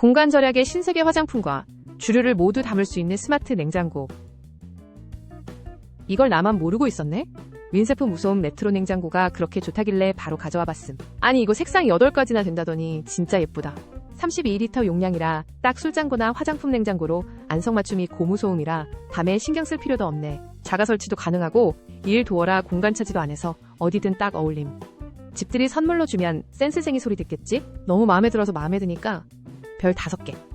공간 절약의 신세계 화장품과 주류를 모두 담을 수 있는 스마트 냉장고. 이걸 나만 모르고 있었네? 윈세프 무소음 레트로 냉장고가 그렇게 좋다길래 바로 가져와 봤음. 아니 이거 색상이 8가지나 된다더니 진짜 예쁘다. 32리터 용량이라 딱 술장고나 화장품 냉장고로 안성맞춤이 고무소음이라 밤에 신경 쓸 필요도 없네. 자가 설치도 가능하고 일 도어라 공간 차지도 안 해서 어디든 딱 어울림. 집들이 선물로 주면 센스쟁이 소리 듣겠지? 너무 마음에 들어서 마음에 드니까 별 5개.